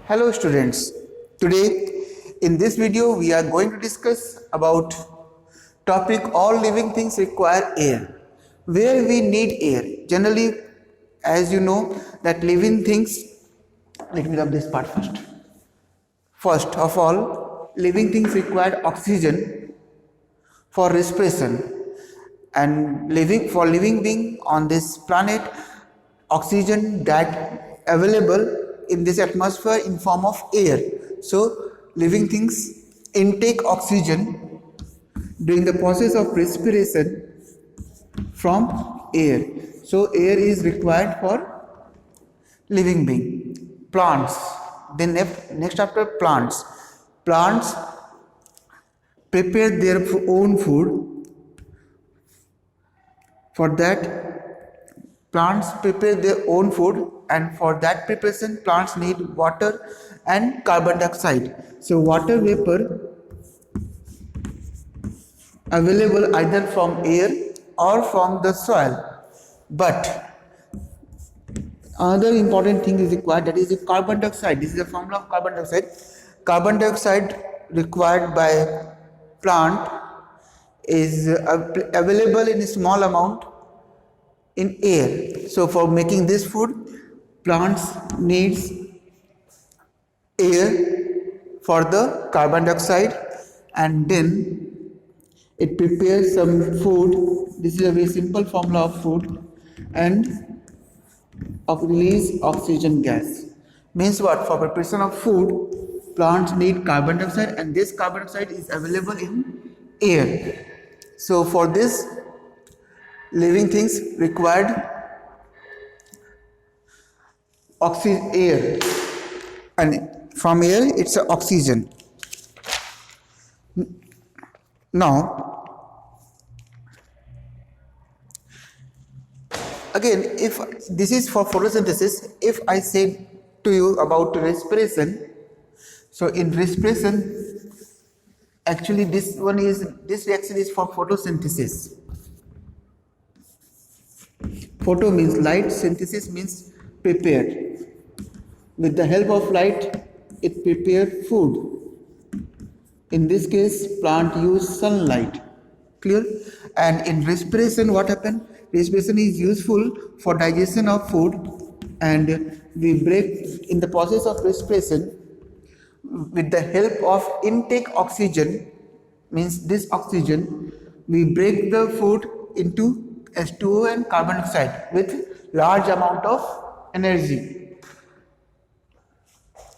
Hello students, today in this video we are going to discuss about topic all living things require air. Where we need air. Generally, as you know that living things, let me rub this part first. First of all, living things require oxygen for respiration, and living being on this planet, oxygen that available in this atmosphere in form of air. So living things intake oxygen during the process of respiration from air. So air is required for living being. Plants, then next after plants prepare their own food. For that, plants prepare their own food, and for that preparation plants need water and carbon dioxide. So water vapor available either from air or from the soil. But another important thing is required, that is the carbon dioxide. This is the formula of carbon dioxide. Carbon dioxide required by plant is available in a small amount in air. So for making this food, plants needs air for the carbon dioxide, and then it prepares some food. This is a very simple formula of food, and release oxygen gas. Means what? For preparation of food, plants need carbon dioxide, and this carbon dioxide is available in air. So for this, living things required air, and from air it's oxygen. Now again, if this is for photosynthesis, if I say to you about respiration, so in respiration, actually this reaction is for photosynthesis. Photo means light, synthesis means prepared. With the help of light, it prepared food. In this case, plant use sunlight. Clear? And in respiration, what happened? Respiration is useful for digestion of food, and we break in the process of respiration with the help of intake oxygen, means this oxygen, we break the food into H2O and carbon dioxide with large amount of energy.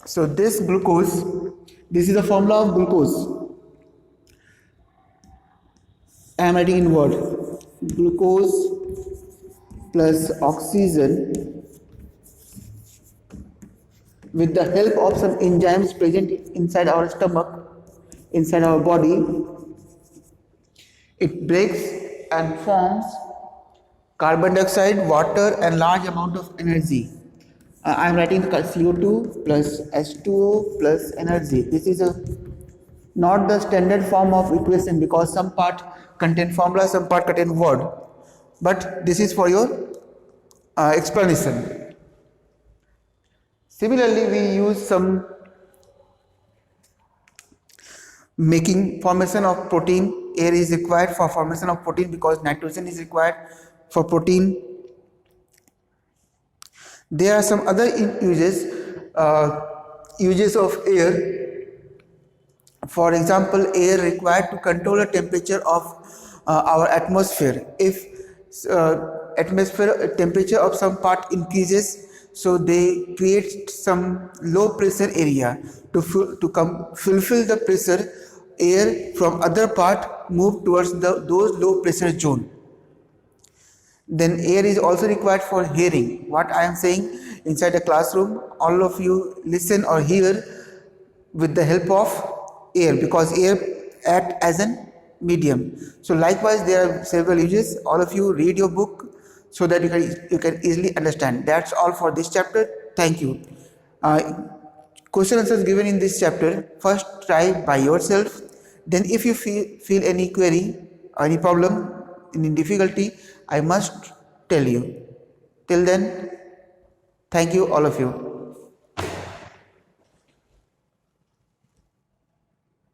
So this glucose, this is the formula of glucose. I am writing in word. Glucose plus oxygen with the help of some enzymes present inside our stomach, inside our body, it breaks and forms carbon dioxide, water and large amount of energy. I am writing CO2 plus H2O plus energy. This is not the standard form of equation, because some part contain formula, some part contain word. But this is for your explanation. Similarly, we use some making formation of protein. Air is required for formation of protein because nitrogen is required for protein. There are some other uses of air. For example, air required to control the temperature of our atmosphere. If atmosphere temperature of some part increases, so they create some low pressure area to fulfill the pressure. Air from other part move towards those low pressure zone. Then air is also required for hearing. What I am saying inside the classroom, all of you listen or hear with the help of air, because air act as a medium. So likewise, there are several uses. All of you read your book so that you can easily understand. That's all for this chapter. Thank you. Question answers given in this chapter. First try by yourself. Then if you feel any query or any problem, any difficulty, I must tell you. Till then, thank you all of you.